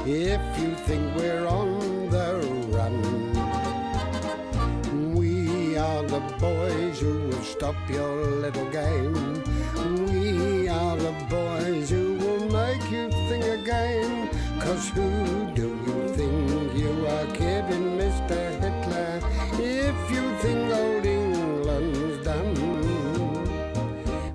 if you think we're on the run. We are the boys who will stop your little game. We are the boys who will make you think again. 'Cause who do you think you are kidding, Mr. Hitler, if you think old England's done?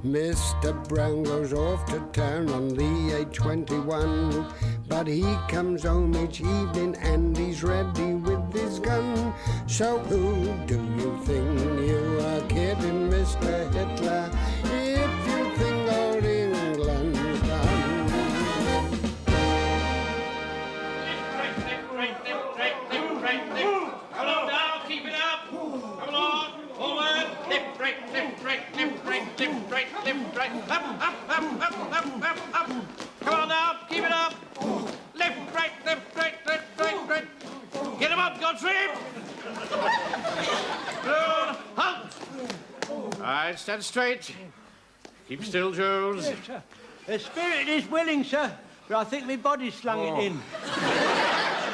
Mr. Brown goes off to town on the A21, but he comes home each evening and he's ready with his gun. So who do you think you are kidding, Mr. Hitler, if you think old England's done? Come on now, keep it up. Come on, forward. Left, right, left, right, left, right, left, right, left, right. Up, up, up, up, up, up, up. Come on now, keep it up. Left, right, left, right, left, right, right. Get him up, Godfrey. Good. Halt. All right, stand straight. Keep still, Jones. Yes, sir. The spirit is willing, sir, but I think my body's slung it in.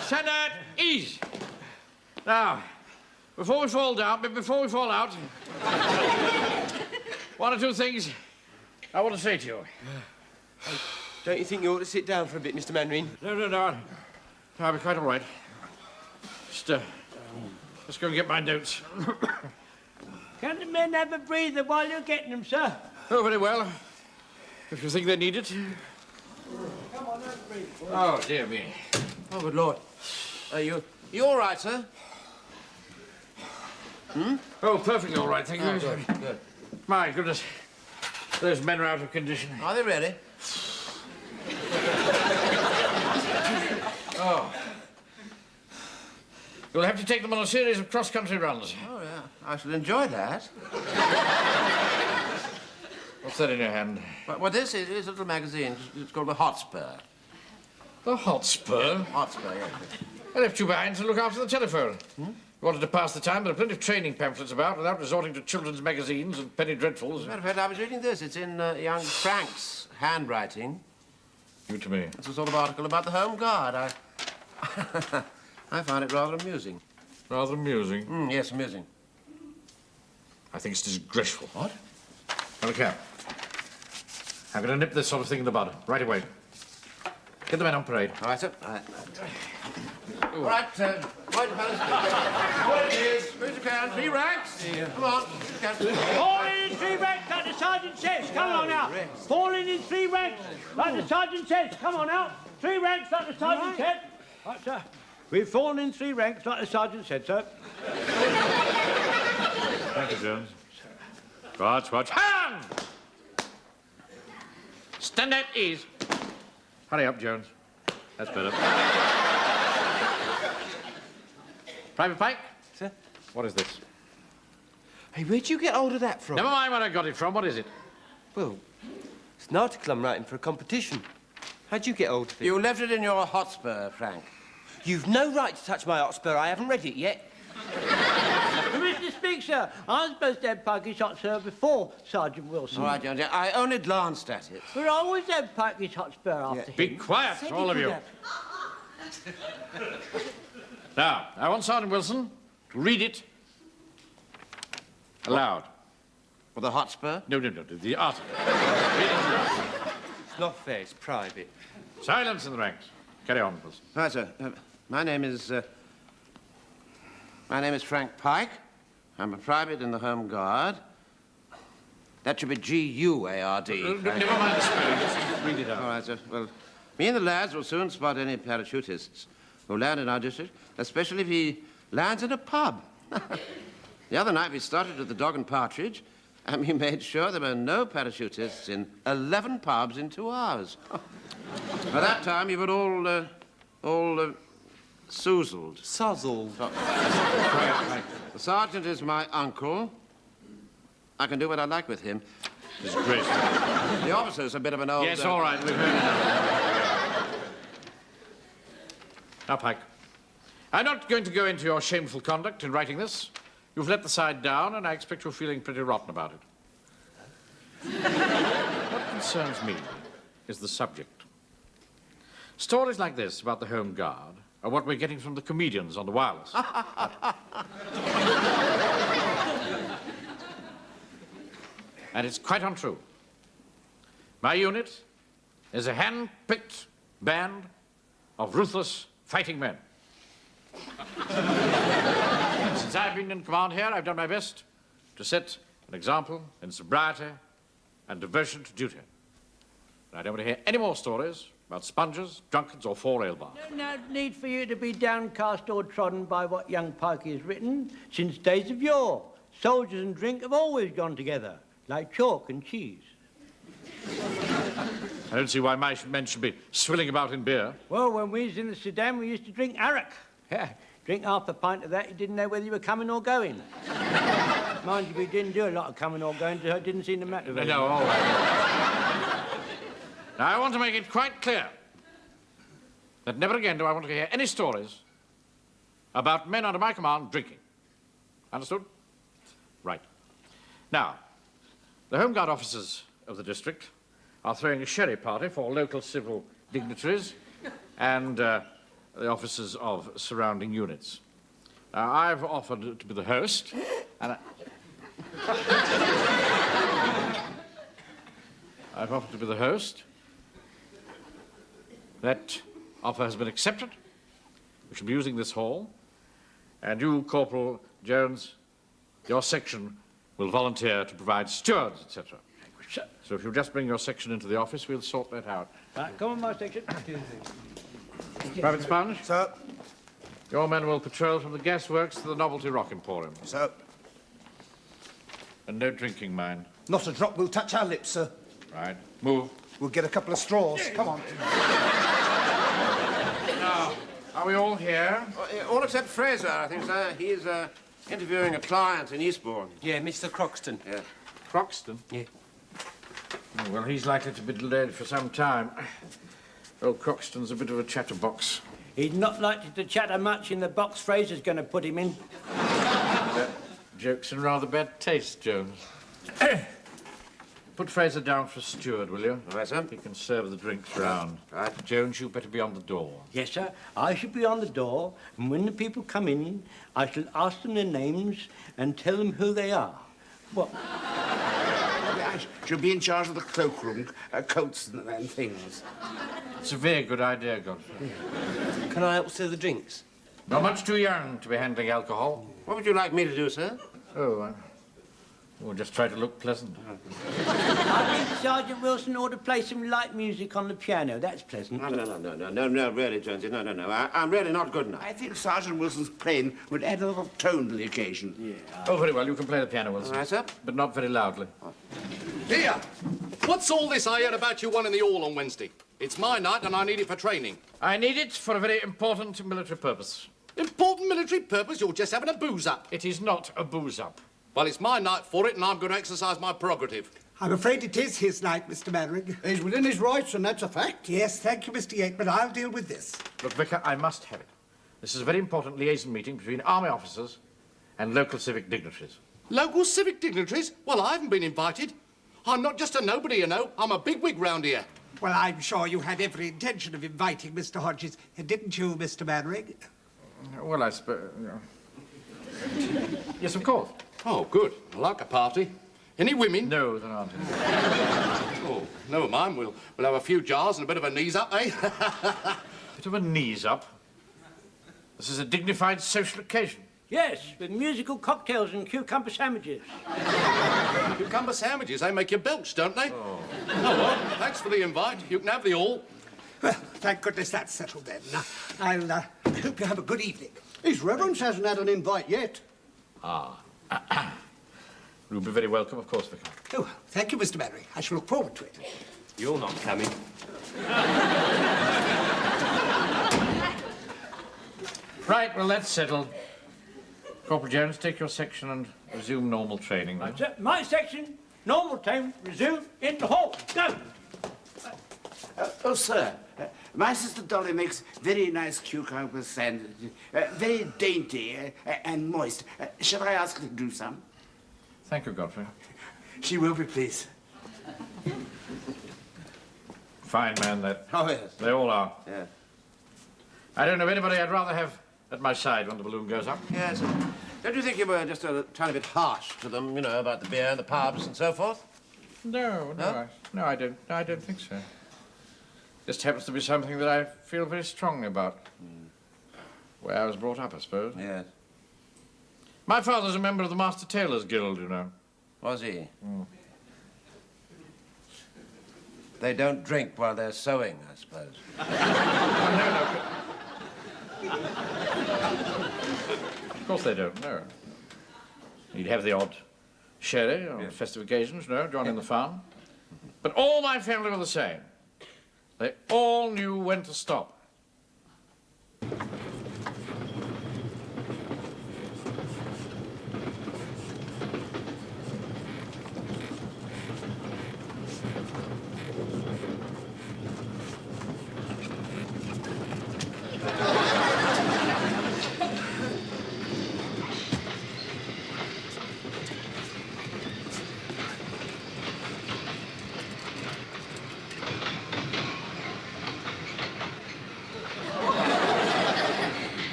Stand at ease. Now, before we fall out, one or two things I want to say to you. Don't you think you ought to sit down for a bit, Mr. Mandarin? No. I'll be quite all right. Just go and get my notes. Can the men have a breather while you're getting them, sir? Oh, very well. If you think they need it. Come on, have a breather. Oh, dear me. Oh, good Lord. You all right, sir? Oh, perfectly all right, thank you. Good. My goodness. Those men are out of condition. Are they really? Oh. You'll have to take them on a series of cross-country runs. Oh, yeah. I shall enjoy that. What's that in your hand? Well, this is a little magazine. It's called The Hotspur. The Hotspur? Hotspur, yes. I left you behind to look after the telephone. You wanted to pass the time. There are plenty of training pamphlets about without resorting to children's magazines and penny dreadfuls. As a matter of fact, I was reading this. It's in young Frank's handwriting. Give it to me. It's a sort of article about the Home Guard. I found it rather amusing. Rather amusing. Yes, amusing. I think it's disgraceful. What? Now, look here. I'm going to nip this sort of thing in the bud right away. Get the men on parade. All right, sir. All right, right, fellas. What it is? Who's the can? 3 ranks. Come on. Fall in 3 ranks, like the sergeant says. Come on now. Fall in 3 ranks, like the sergeant says. Come on now. 3 ranks, like the sergeant said. Right, sir. We've fallen in 3 ranks, like the sergeant said, sir. Thank you, Jones. Watch. Hand! Stand at ease. Hurry up, Jones. That's better. Private Pike? Sir? What is this? Hey, where'd you get hold of that from? Never mind where I got it from. What is it? Well, it's an article I'm writing for a competition. How'd you get hold of it? You left it in your Hotspur, Frank. You've no right to touch my Hotspur. I haven't read it yet. Mr. Speak, sir. I was supposed to have Pikey shot, sir, before Sergeant Wilson. All right, Jones. I only glanced at it. But I always have Pikey Hotspur after him. Be quiet, all of you. Now, I want Sergeant Wilson to read it aloud. For the Hotspur? No, the article. Read it aloud. It's not fair. It's private. Silence in the ranks. Carry on, Wilson. Right, sir. My name is Frank Pike. I'm a private in the Home Guard. That should be G-U-A-R-D. Never mind the spelling. Just read it out. All right, sir. Well, me and the lads will soon spot any parachutists who land in our district, especially if he lands in a pub. The other night we started at the Dog and Partridge, and we made sure there were no parachutists in 11 pubs in 2 hours. By that time, you were all soozled. Suzzled. The sergeant is my uncle. I can do what I like with him. Disgraceful. The officer's a bit of an old... Yes, all right. We've heard enough. Now, Pike, I'm not going to go into your shameful conduct in writing this. You've let the side down, and I expect you're feeling pretty rotten about it. What concerns me is the subject. Stories like this about the Home Guard are what we're getting from the comedians on the wireless. And it's quite untrue. My unit is a hand-picked band of ruthless fighting men. Since I've been in command here, I've done my best to set an example in sobriety and devotion to duty. And I don't want to hear any more stories about sponges, drunkards, or four-ale bars. No need for you to be downcast or trodden by what young Pikey has written. Since days of yore, soldiers and drink have always gone together, like chalk and cheese. I don't see why my men should be swilling about in beer. Well, when we was in the Sudan, we used to drink arak. Yeah, drink half a pint of that, you didn't know whether you were coming or going. Mind you, we didn't do a lot of coming or going, so it didn't seem to matter very much. No, all right. Now, I want to make it quite clear that never again do I want to hear any stories about men under my command drinking. Understood? Right. Now, the Home Guard officers of the district are throwing a sherry party for local civil dignitaries and the officers of surrounding units. Now, I've offered to be the host, and I've offered to be the host. That offer has been accepted. We shall be using this hall, and you, Corporal Jones, your section will volunteer to provide stewards, etc. So if you'll just bring your section into the office, we'll sort that out. Right, come on, my section. Private Sponge? Sir. Your men will patrol from the gasworks to the Novelty Rock Emporium. Sir. And no drinking, mind. Not a drop will touch our lips, sir. Right. Move. We'll get a couple of straws. Come on. Now, are we all here? All except Fraser, I think, sir. He's interviewing a client in Eastbourne. Yeah, Mr. Croxton. Yeah. Croxton? Yeah. Oh, well, he's likely to be delayed for some time. Old Croxton's a bit of a chatterbox. He's not likely to chatter much in the box Fraser's going to put him in. That joke's in rather bad taste, Jones. Put Fraser down for steward, will you? All right, sir. He can serve the drinks round. Right. Jones, you better be on the door. Yes, sir. I shall be on the door, and when the people come in, I shall ask them their names and tell them who they are. What? I shall be in charge of the cloakroom, coats and things. It's a very good idea, Godfrey. Can I help serve the drinks? Not much too young to be handling alcohol. What would you like me to do, sir? Oh, we'll just try to look pleasant. I think Sergeant Wilson ought to play some light music on the piano. That's pleasant. No, really, Jonesy, no. I'm really not good enough. I think Sergeant Wilson's playing would add a little tone to the occasion. Yeah. Oh, very well. You can play the piano, Wilson. All right, sir. But not very loudly. Here! What's all this I heard about you won in the Hall on Wednesday? It's my night and I need it for training. I need it for a very important military purpose. Important military purpose? You're just having a booze up. It is not a booze-up. Well, it's my night for it and I'm going to exercise my prerogative. I'm afraid it is his night, Mr. Mannering. He's within his rights, and that's a fact. Yes, thank you, Mr. Yateman. I'll deal with this. Look, Vicar, I must have it. This is a very important liaison meeting between army officers and local civic dignitaries. Local civic dignitaries? Well, I haven't been invited. I'm not just a nobody, you know. I'm a bigwig round here. Well, I'm sure you had every intention of inviting Mr. Hodges, didn't you, Mr. Mannering? Well, I suppose... Yes, of course. Oh, good. I like a party. Any women? No, there aren't any. Oh, never mind. We'll have a few jars and a bit of a knees up, eh? Bit of a knees up. This is a dignified social occasion. Yes, with musical cocktails and cucumber sandwiches. Cucumber sandwiches, they make you belch, don't they? Oh, well, thanks for the invite. You can have the all. Well, thank goodness that's settled then. I'll hope you have a good evening. His Reverence hasn't had an invite yet. You'll be very welcome, of course, Vicar. Oh, thank you, Mr. Mannering. I shall look forward to it. You're not coming. Right, well, that's settled. Corporal Jones, take your section and resume normal training. Right, sir. My section, normal time, resume in the hall. Go! Oh, sir, my sister Dolly makes very nice cucumber sandwiches, very dainty and moist. Shall I ask her to do some? Thank you, Godfrey. She will be pleased. Fine man, that. Oh, yes. They all are. Yeah. I don't know anybody I'd rather have at my side when the balloon goes up. Yes. Don't you think you were just a tiny bit harsh to them, you know, about the beer and the pubs and so forth? No, Huh? I don't. No, I don't think so. Just happens to be something that I feel very strongly about. Where I was brought up, I suppose. Yes. My father's a member of the Master Tailors Guild, you know. Was he? They don't drink while they're sewing, I suppose. Of course they don't, no. You'd have the odd sherry on festive occasions, no, join in the fun. But all my family were the same. They all knew when to stop.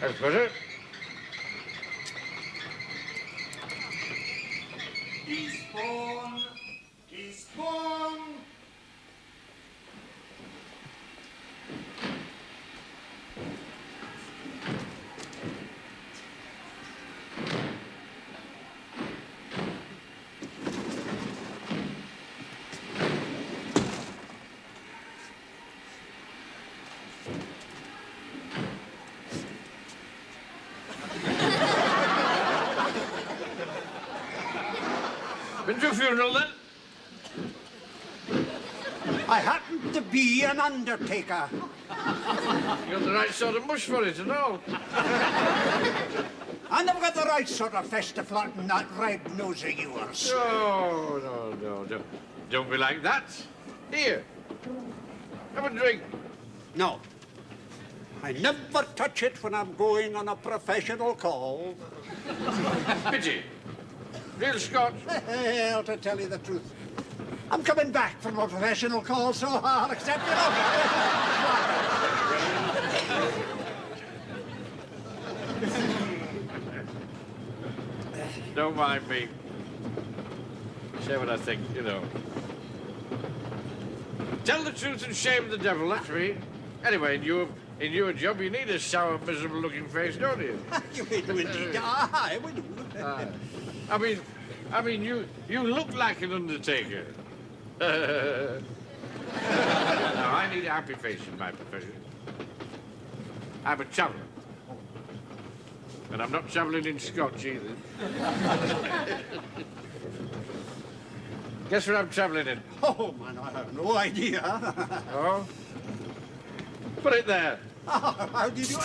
That's better. Teaspoon! Teaspoon! Been to a funeral, then? I happen to be an undertaker. You got the right sort of mush for it and all. I never got the right sort of flesh to flatten that red nose of yours. No. Don't be like that. Here, have a drink. No. I never touch it when I'm going on a professional call. Pity. Real Scotch. Well, to tell you the truth, I'm coming back from a professional call, so I'll accept it. Don't mind me. Say what I think, you know. Tell the truth and shame the devil, that's me. Anyway, in your job, you need a sour, miserable-looking face, don't you? You do indeed. Aye, we do. I mean, you look like an undertaker. Now, I need a happy face in my profession. I'm a traveller. And I'm not travelling in Scotch either. Guess what I'm travelling in? Oh, man, I have no idea. Oh? Put it there. Oh, how did you...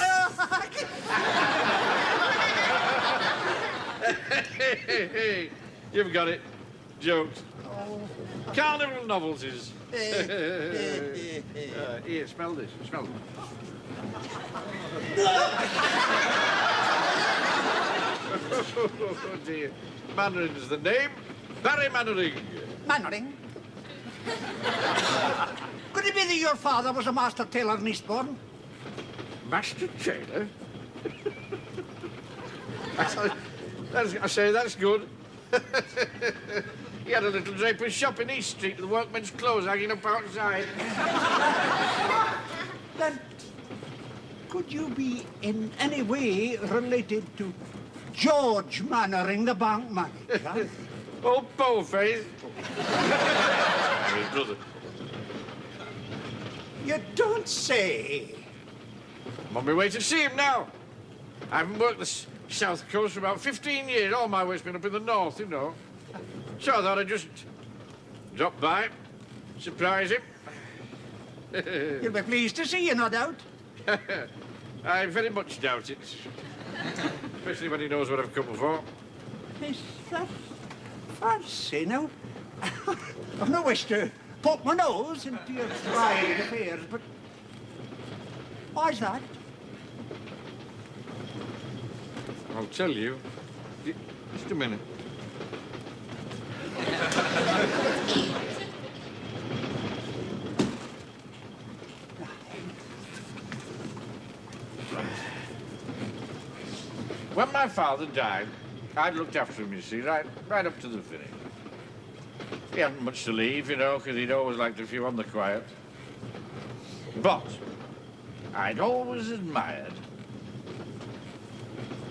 Hey, you've got it. Jokes. Carnival novelties. Here, smell this. Smell it. Oh, dear. Mannering's the name. Barry Mannering. Mannering? Could it be that your father was a master tailor in Eastbourne? Master tailor? I say that's good. He had a little draper's shop in East Street with workmen's clothes hanging up outside. Then, could you be in any way related to George Mannering, the bank manager? Old Bowface. His brother. You don't say. I'm on my way to see him now. I haven't worked the South Coast for about 15 years. All my work's been up in the North, you know. So I thought I'd just drop by, surprise him. You'll be pleased to see you, no doubt. I very much doubt it. Especially when he knows what I've come for. Is that fancy now? I've no wish to poke my nose into your private affairs, but why's that? I'll tell you. Just a minute. When my father died, I looked after him, you see, right up to the finish. He hadn't much to leave, you know, because he'd always liked a few on the quiet. But I'd always admired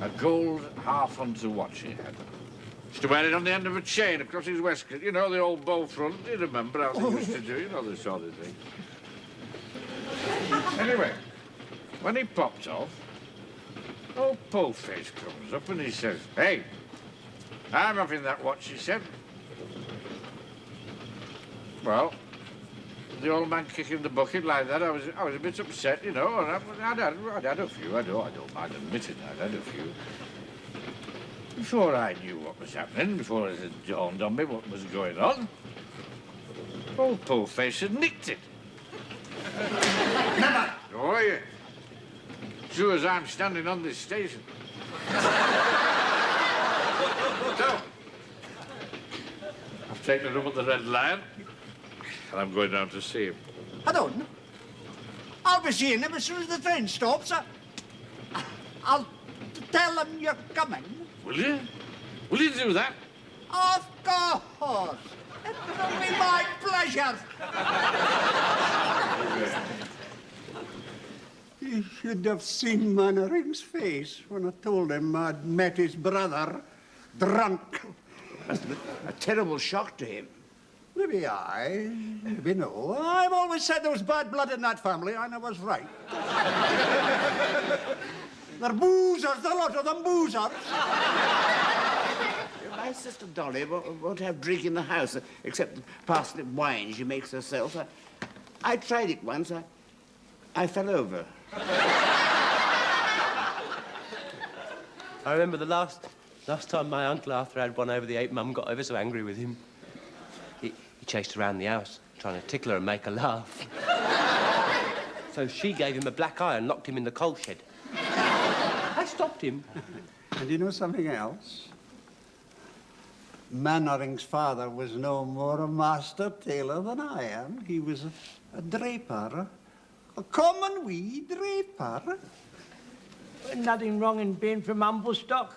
a gold half-unto watch he had. Used to wear it on the end of a chain across his waistcoat. You know, the old bow front. You remember how they used to do, you know, this sort of thing. Anyway, when he popped off, old Poleface comes up and he says, "Hey, I'm having that watch," he said. Well, the old man kicking the bucket like that, I was a bit upset, you know, and I'd had a few. I don't mind admitting I'd had a few. Before I knew what was happening, before it had dawned on me what was going on, old Poleface had nicked it. Oh, yeah. True as I'm standing on this station. So, I've taken it up at the Red Lion, and I'm going down to see him. I don't. I'll be seeing him as soon as the train stops. I'll tell him you're coming. Will you? Will you do that? Of course. It will be my pleasure. You should have seen Mannering's face when I told him I'd met his brother drunk. Must have been a terrible shock to him. Maybe maybe no. I've always said there was bad blood in that family, and I was right. They're boozers, the lot of them boozers. My sister Dolly won't have drink in the house, except the parsnip wine she makes herself. I tried it once. I fell over. I remember the last time my Uncle Arthur had one over the ape, Mum got ever so angry with him. He chased around the house, trying to tickle her and make her laugh. So she gave him a black eye and locked him in the coal shed. I stopped him. And you know something else? Mannering's father was no more a master tailor than I am. He was a draper. A common wee draper. Nothing wrong in being from humble stock.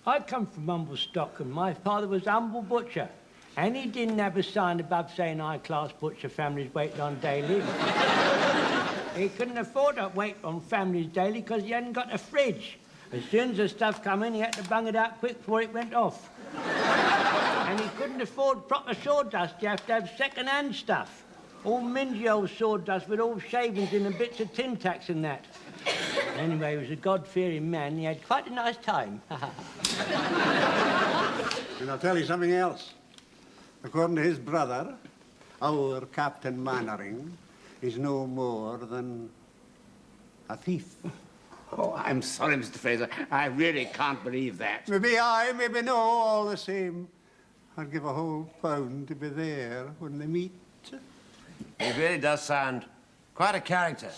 I come from humble stock, and my father was humble butcher. And he didn't have a sign above saying high-class butcher families wait on daily. He couldn't afford to wait on families daily because he hadn't got a fridge. As soon as the stuff come in, he had to bung it out quick before it went off. And he couldn't afford proper sawdust. You have to have second-hand stuff. All mingy old sawdust with all shavings in and bits of tin tacks and that. Anyway, he was a God-fearing man. He had quite a nice time. And I'll tell you something else. According to his brother, our Captain Mannering is no more than a thief. Oh, I'm sorry, Mr. Fraser. I really can't believe that. Maybe maybe no, all the same. I'd give a whole pound to be there when they meet. He really does sound quite a character.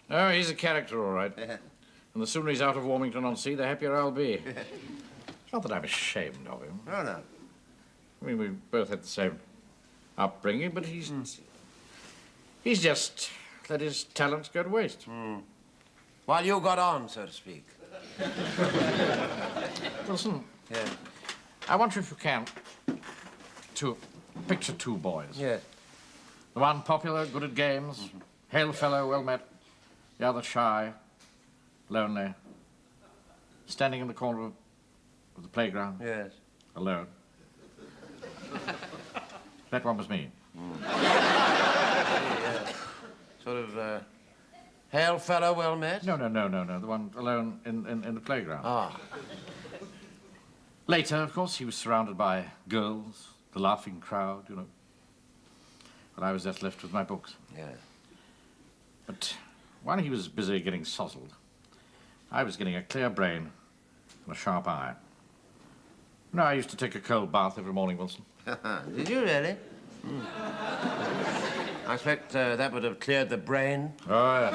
Oh, he's a character, all right. And the sooner he's out of Warmington-on-Sea, the happier I'll be. It's not that I'm ashamed of him. No, no. I mean, we both had the same upbringing, but he's just let his talents go to waste. While you got on, so to speak. Wilson. Yeah. I want you, if you can, to picture two boys. Yes. The one popular, good at games, hail fellow, well met. The other shy, lonely, standing in the corner of the playground. Yes. Alone. That one was me. Sort of, hail fellow, well met? No. The one alone in the playground. Ah. Later, of course, he was surrounded by girls, the laughing crowd, you know. But I was just left with my books. Yeah. But while he was busy getting sozzled, I was getting a clear brain and a sharp eye. You know, I used to take a cold bath every morning, Wilson. Did you really? I expect that would have cleared the brain. Oh, yes.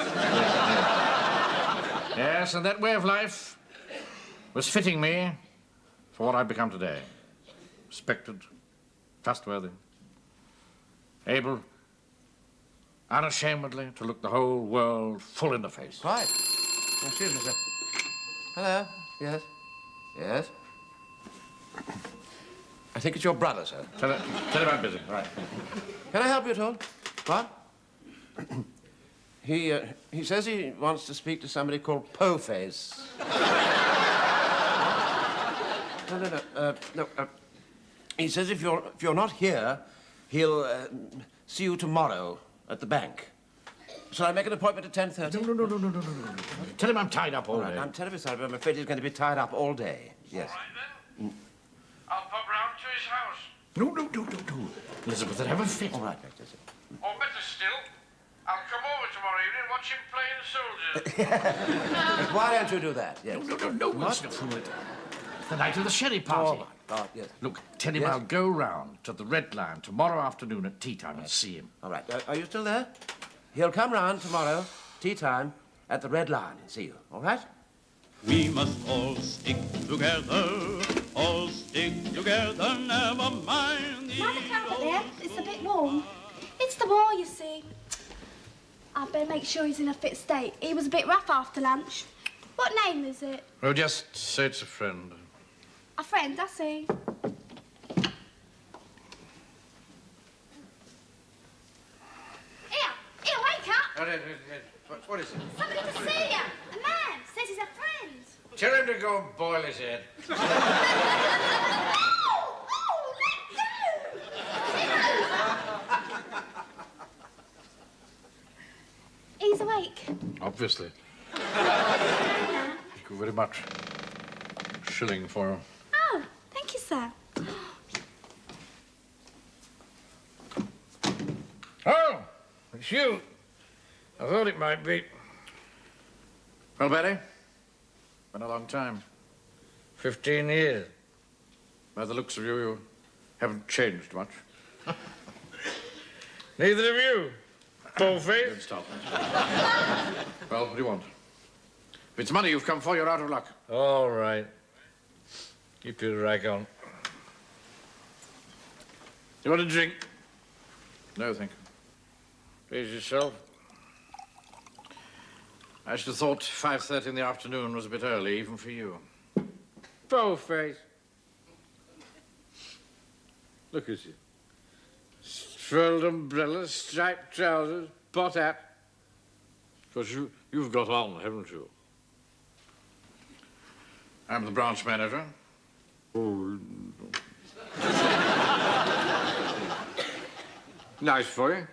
Yes, and that way of life was fitting me for what I've become today. Respected, trustworthy, able, unashamedly to look the whole world full in the face. Right. Excuse me, sir. Hello. Yes. Yes? I think it's your brother, sir. Tell him I'm busy. Right. Can I help you at all? What? He says he wants to speak to somebody called Po-Face. No. He says if you're not here, he'll see you tomorrow at the bank. Shall I make an appointment at 10:30? No. Tell him I'm tied up all All right, day. I'm terribly sorry, but I'm afraid he's going to be tied up all day. Yes. All right, then. I'll pop round to his house. No. Elizabeth, they'll have a fit. All right, that's it. Or better still, I'll come over tomorrow evening and watch him playing soldiers. Why don't you do that? Yes. No. It's not the night of the sherry party. Oh, my God, yes. Look, tell him Yes? I'll go round to the Red Lion tomorrow afternoon at tea time and see him. All right. Are you still there? He'll come round tomorrow, tea time, at the Red Lion and see you. All right? We must all stick together, never mind the Mind the cloud up there? It's a bit warm. It's the war, you see. I'd better make sure he's in a fit state. He was a bit rough after lunch. What name is it? Oh, just say it's a friend. A friend, I see. Here, wake up! What is it? Somebody to see you. A man says he's a friend. Tell him to go and boil his head. He's awake. Obviously. Thank you very much. Shilling for him. Oh, thank you, sir. Oh, it's you. I thought it might be. Well, Betty, been a long time. 15 years. By the looks of you, you haven't changed much. Neither of you. Bullface. Stop. Well, what do you want? If it's money you've come for, you're out of luck. All right. Keep your rag on. You want a drink? No, thank you. Please yourself. I should have thought 5:30 in the afternoon was a bit early, even for you. Bullface. Look at you. Furled umbrella, striped trousers, pot hat. Because you've got on, haven't you? I'm the branch manager. Oh. Nice for you.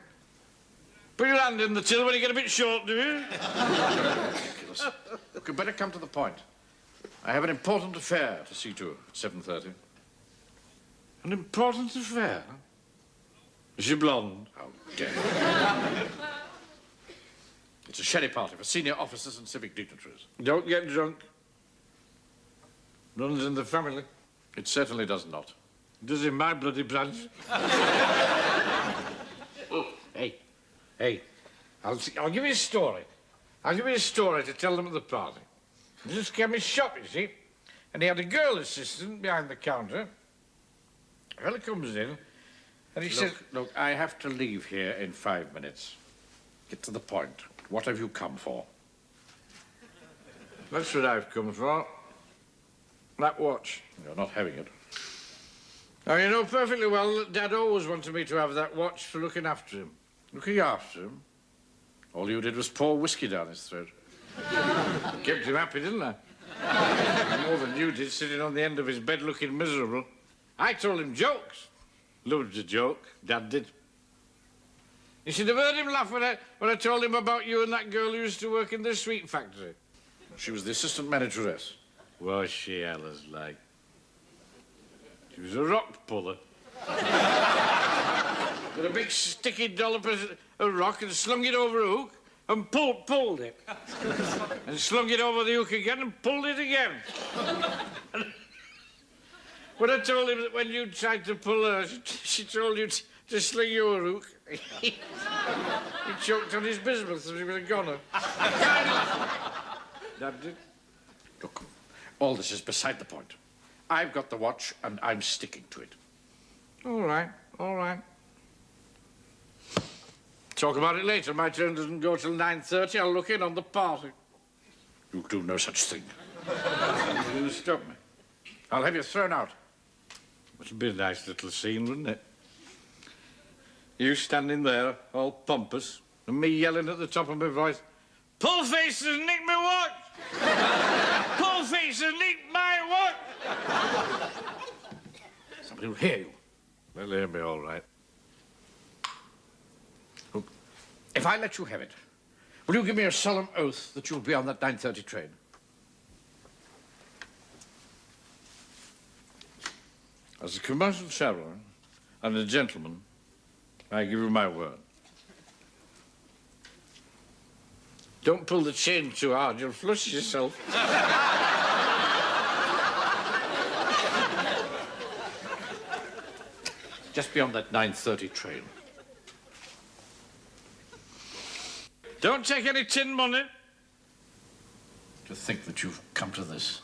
Put your hand in the till when you get a bit short, do you? Ridiculous. Look, you better come to the point. I have an important affair to see to at 7:30. An important affair? Is she blonde? How dare you. It's a sherry party for senior officers and civic dignitaries. Don't get drunk. Runs in the family. It certainly does not. Does in my bloody branch. Oh, hey. I'll give you a story. I'll give you a story to tell them at the party. He just came his shop, you see. And he had a girl assistant behind the counter. A fella comes in, and he says... Look, I have to leave here in 5 minutes. Get to the point. What have you come for? That's what I've come for. That watch. You're not having it. Now, you know perfectly well that Dad always wanted me to have that watch for looking after him. Looking after him? All you did was pour whiskey down his throat. Kept him happy, didn't I? More than you did, sitting on the end of his bed looking miserable. I told him jokes. Loved a joke. Dad did. You should have heard him laugh when I told him about you and that girl who used to work in the sweet factory. She was the assistant manageress. Was she, Alice, like? She was a rock puller. With a big sticky dollop of rock and slung it over a hook and pulled it. And slung it over the hook again and pulled it again. When I told him that when you tried to pull her, she told you to sling your hook, he choked on his bismuth as he was a goner. That did. Look, all this is beside the point. I've got the watch, and I'm sticking to it. All right. Talk about it later. My turn doesn't go till 9:30. I'll look in on the party. You do no such thing. You're going to stop me. I'll have you thrown out. Which would be a nice little scene, wouldn't it? You standing there, all pompous, and me yelling at the top of my voice, "Pull face has nicked my watch! Pull face has nicked my watch!" Somebody will hear you. They'll hear me all right. Look, if I let you have it, will you give me a solemn oath that you'll be on that 9:30 train? As a commercial traveller and a gentleman, I give you my word. Don't pull the chain too hard, you'll flush yourself. Just beyond that 9:30 train. Don't take any tin money. To think that you've come to this.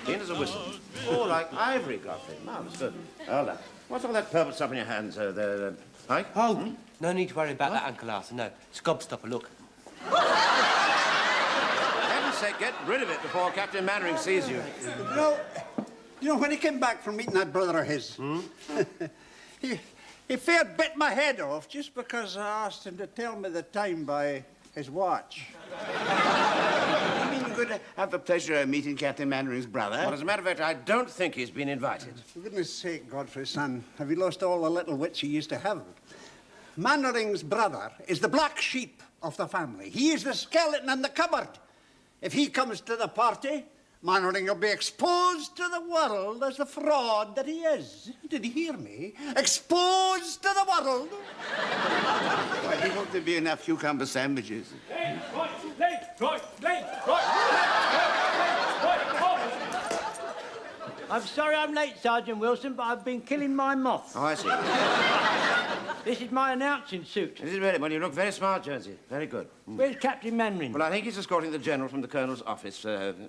Clean as a whistle. Oh, like ivory, Godfrey. Marvellous, good. Hold on. What's all that purple stuff in your hands there, Pike? Oh, no need to worry about that, Uncle Arthur. No, it's gobstopper, look. For heaven's sake, get rid of it before Captain Mannering sees you. You know, when he came back from meeting that brother of his, he fair bit my head off just because I asked him to tell me the time by his watch. You mean you're going to have the pleasure of meeting Captain Mannering's brother? Well, as a matter of fact, I don't think he's been invited. For goodness sake, Godfrey, son, have you lost all the little wits you used to have? Mannering's brother is the black sheep of the family. He is the skeleton in the cupboard. If he comes to the party, Mannering will be exposed to the world as the fraud that he is. Did you hear me? Exposed to the world. Well, he hoped there'd be enough cucumber sandwiches. I'm sorry I'm late, Sergeant Wilson, but I've been killing my moth. Oh, I see. This is my announcing suit. This is really, well, you look very smart, Jonesy. Very good. Where's Captain Mannering? Well, I think he's escorting the General from the Colonel's office,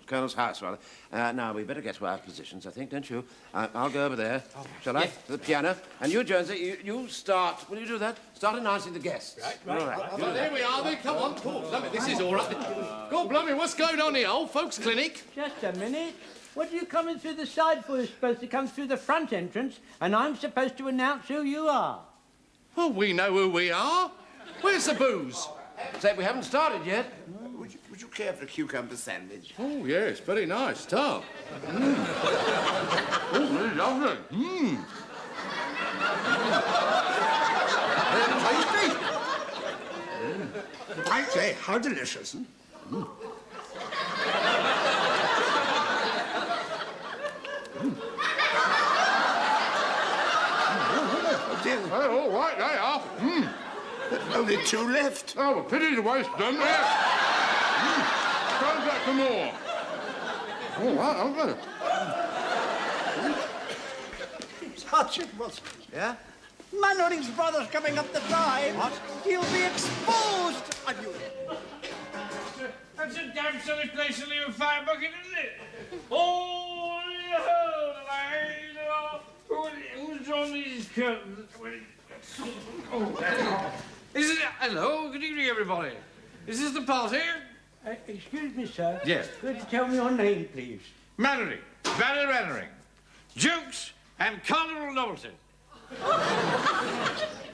Colonel's house, rather. Now, we better get to our positions, I think, don't you? I'll go over there, shall I? To the piano. And you, Jonesy, you start, will you do that? Start announcing the guests. Right. All right. Well, there we are, then. Come on. Oh, blimey, this is all right. God, blimey, what's going on here? Old folks' clinic? Just a minute. What are you coming through the side for? You're supposed to come through the front entrance, and I'm supposed to announce who you are. Well, we know who we are. Where's the booze? Say, we haven't started yet. Would you care for a cucumber sandwich? Oh, yes, very nice. Tough. Oh, really lovely. Tasty. I say, how delicious. Oh, all right, they are. Only two left. Oh, a pity to waste them. There. Go back for more. All right, okay. Sergeant Wilson. Yeah? Mannering's brother's coming up the drive. What? He'll be exposed. I knew it. That's a damn silly place to leave a fire bucket, isn't it? Oh, who's drawn these curtains? Oh, is it? Hello, good evening, everybody. Is this the party? Excuse me, sir. Yes. Could you tell me your name, please? Mannering, Barry Mannering. Jukes and carnival novelties.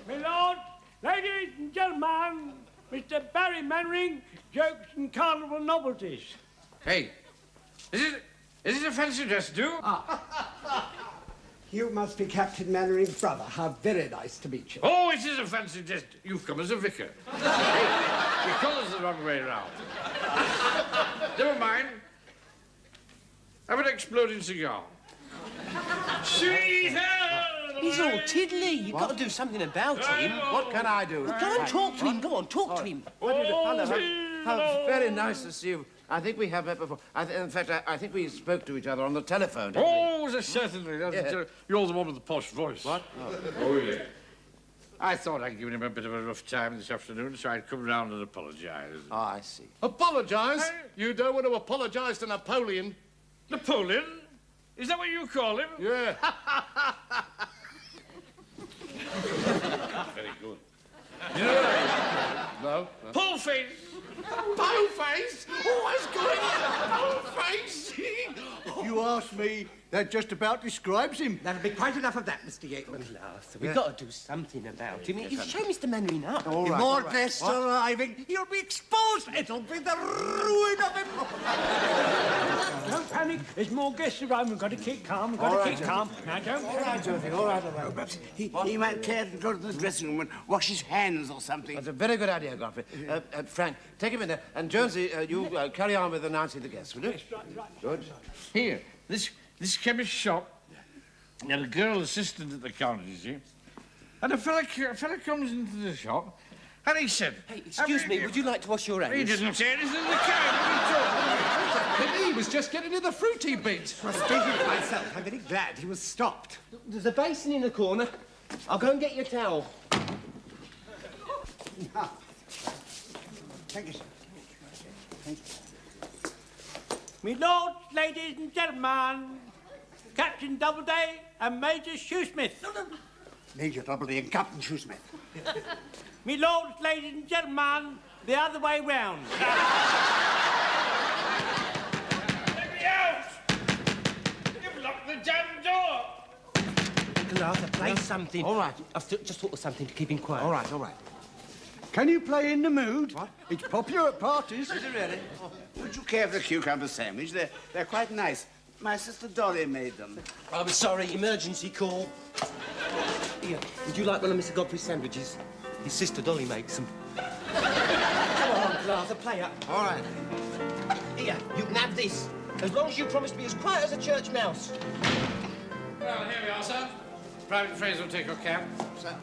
My lord, ladies and gentlemen, Mr. Barry Mannering, jokes and carnival novelties. Hey, is it a fancy dress, do? You must be Captain Mannering's brother. How very nice to meet you. Oh, it is a fancy dress. You've come as a vicar. Hey, your collar's the wrong way round. Never mind. Have an exploding cigar. Sweetheart! He's all tiddly. You've got to do something about him. What can I do? Well, go and talk to him. Go on, talk to him. How very nice to see you. I think we have met before. In fact, I think we spoke to each other on the telephone. Didn't we? Oh, certainly. You're the one with the posh voice. What? Oh, yeah. I thought I'd given him a bit of a rough time this afternoon, so I'd come round and apologise. Oh, I see. Apologise? You don't want to apologise to Napoleon. Napoleon? Is that what you call him? Yeah. No. Pull face. Pale face? Always going pale face. If you ask me, that just about describes him. That'll be quite enough of that, Mr. Yateman. Arthur, we've got to do something about him. You show Mr. Mainwaring up. All right, more guests arriving. He'll be exposed. It'll be the ruin of him. Don't panic. There's more guests around. We've got to keep calm. We've got to keep calm. Now, don't All right, Dorothy, all right. Perhaps he might care to go to the dressing room and wash his hands or something. That's a very good idea, Godfrey. Frank, take him in there. And Jonesy, you carry on with announcing the guests, will you? Good. Here, this chemist's shop. Had a girl assistant at the counter, you see. And a fella comes into the shop, and he said... Hey, excuse me, would you like to wash your hands? He didn't say anything in the can. He was just getting to the fruity bit. Well, speaking for myself, I'm very glad he was stopped. There's a basin in the corner. I'll go and get your towel. Thank you, sir. Thank you. Me lords, ladies and gentlemen, Captain Doubleday and Major Shoesmith. Major Doubleday and Captain Shoesmith. Me lords, ladies and gentlemen, the other way round. Let me out! You've locked the damn door! Uncle Arthur, play something. All right. I've just thought of something to keep him quiet. All right, all right. Can you play in the mood? What? It's popular at parties. Is it really? Would you care for the cucumber sandwich? They're quite nice. My sister Dolly made them. I'm sorry, emergency call. Here, would you like one of Mr. Godfrey's sandwiches? His sister Dolly makes them. Come on, Uncle Arthur, play up. All right. Here, you can have this. As long as you promise to be as quiet as a church mouse. Well, here we are, sir. Private Fraser will take your cab. Sir.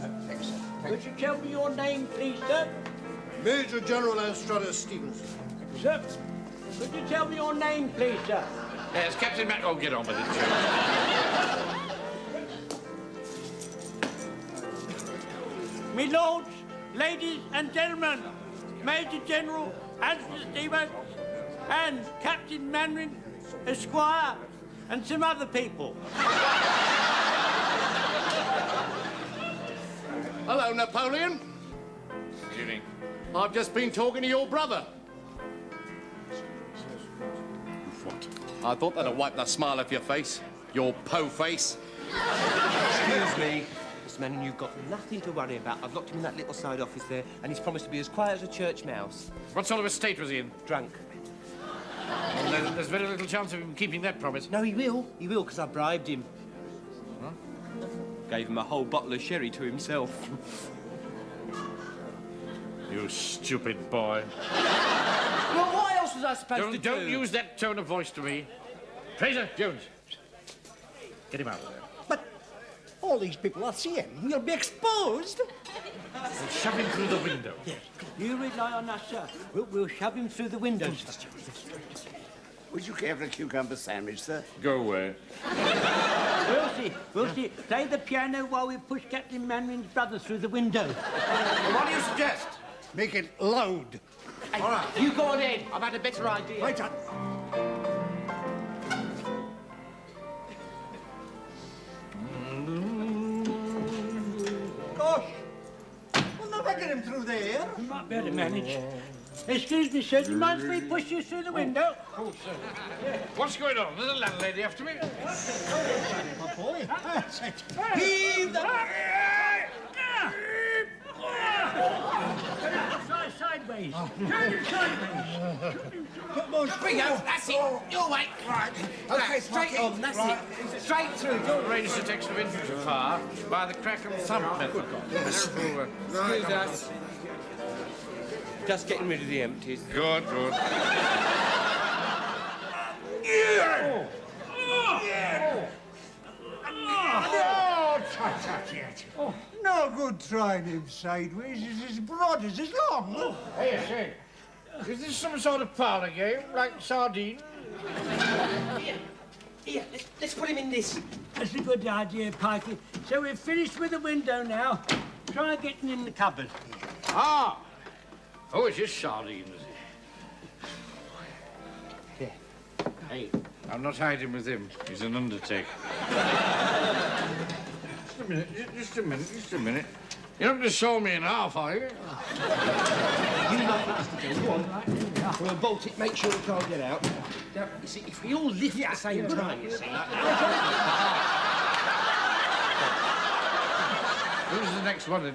Thank you, sir. Would you tell me your name, please, sir? Major General Anstruther Stevens. Sir, could you tell me your name, please, sir? Yes, Captain Mac... Oh, get on with it, sir. Me lords, ladies and gentlemen, Major General Anstruther Stevens and Captain Mainwaring, Esquire, and some other people. Hello, Napoleon. Good evening. I've just been talking to your brother. What? I thought that'd wipe the smile off your face. Your po-face. Excuse me. Mr. Mainwaring, you've got nothing to worry about. I've locked him in that little side office there, and he's promised to be as quiet as a church mouse. What sort of a state was he in? Drunk. Well, there's very little chance of him keeping that promise. No, he will. He will, because I bribed him. Huh? Gave him a whole bottle of sherry to himself. You stupid boy. Well, what else was I supposed to do? Don't use that tone of voice to me. Fraser, Jones. Get him out of there. But all these people are seeing. We'll be exposed. And shove him through the window. Yes. You rely on us, sir. We'll shove him through the window. Would you care for a cucumber sandwich, sir? Go away. We'll see. We'll see. Play the piano while we push Captain Mainwaring's brother through the window. Well, what do you suggest? Make it loud. Hey, all right. You go on in. I've had a better idea. Right on. Gosh. We'll never get him through there. We might be able to manage. Excuse me, sir. Do you mind if we push you through the window? Oh, sir. What's going on? There's a landlady after me. My boy. Heave the... Sideways. Turn him sideways. Come on, spring out. That's it. Your way. Right. Okay, Straight on, that's it. Straight through. Don't range the text of infantry fire by the crack and thump method. Excuse us. Just getting rid of the empties. Good, good. No good trying him sideways. He's as broad as he's long. Hey, is this some sort of parlour game, like sardine? Here, let's put him in this. That's a good idea, Pikey. So we're finished with the window now. Try getting in the cupboard. Ah! Oh, it's just sardines. Yeah. Hey, I'm not hiding with him. He's an undertaker. Just a minute. You're not going to saw me in half, are you? You knock it, Mr. Jones. Go on. We'll bolt it, make sure we can't get out. Now, you see, if we all lift at the same time, you see... Who's the next one in?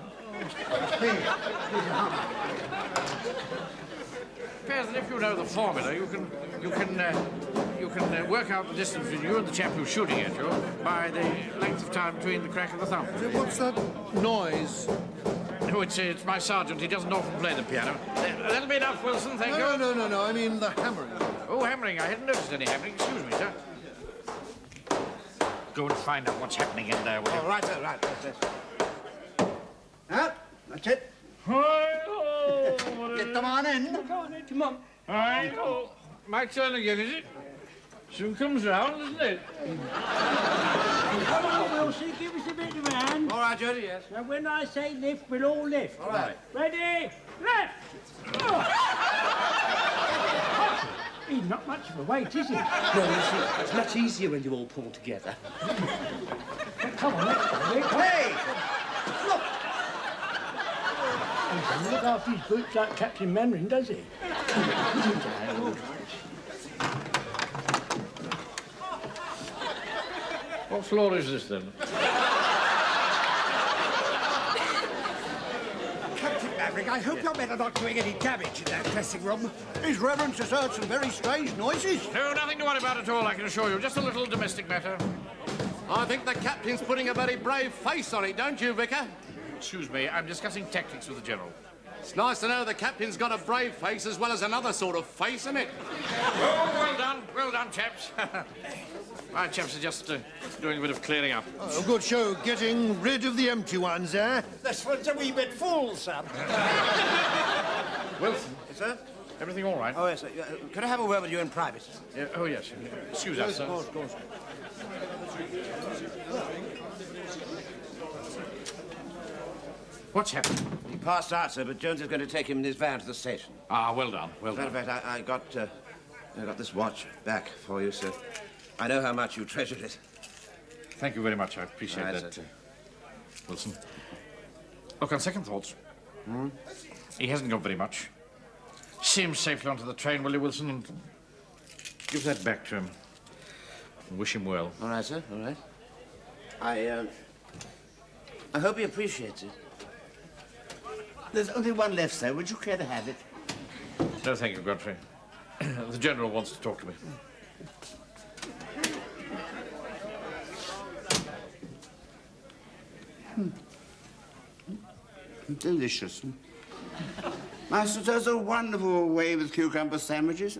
Appears that if you know the formula, you can work out the distance between you and the chap who's shooting at you by the length of time between the crack of the thumb. What's that noise? Oh, it's my sergeant. He doesn't often play the piano. That'll be enough, Wilson, thank you. No, I mean the hammering. Oh, hammering. I hadn't noticed any hammering. Excuse me, sir. Go and find out what's happening in there, will you? Oh, right. Now, that's it. Get them on in. Come on. Oh, my turn again, is it? Soon comes round, isn't it? Come on, Wilson, give us a bit of a hand. All right, Jody, yes. Now, when I say lift, we'll all lift. All right. Ready? Lift! Oh. He's not much of a weight, is he? No, you see, it's much easier when you all pull together. Come on, let's go. Hey! Look! He doesn't look after his boots like Captain Mandarin, does he? What floor is this, then? Captain Maverick, I hope your men are not doing any damage in that dressing room. His Reverence has heard some very strange noises. No, nothing to worry about at all, I can assure you. Just a little domestic matter. I think the captain's putting a very brave face on it, don't you, Vicar? Excuse me, I'm discussing tactics with the General. It's nice to know the captain's got a brave face as well as another sort of face, isn't it? Oh, well done, chaps. My chaps are just doing a bit of clearing up. Oh, good show, getting rid of the empty ones, eh? This one's a wee bit full, sir. Wilson, Yes, sir? everything all right? Oh, yes, sir. Could I have a word with you in private? Oh, yes. Excuse us, sir. Of course. What's happened? He passed out, sir, but Jones is going to take him in his van to the station. Ah, well done, well As a done. matter of fact, I got this watch back for you, sir. I know how much you treasured it. Thank you very much. I appreciate Right, that, sir. Wilson. Look, on second thoughts, he hasn't got very much. See him safely onto the train, will you, Wilson? And give that back to him. And wish him well. All right, sir, all right. I hope he appreciates it. There's only one left, sir. Would you care to have it? No, thank you, Godfrey. The General wants to talk to me. Delicious. Master does a wonderful way with cucumber sandwiches.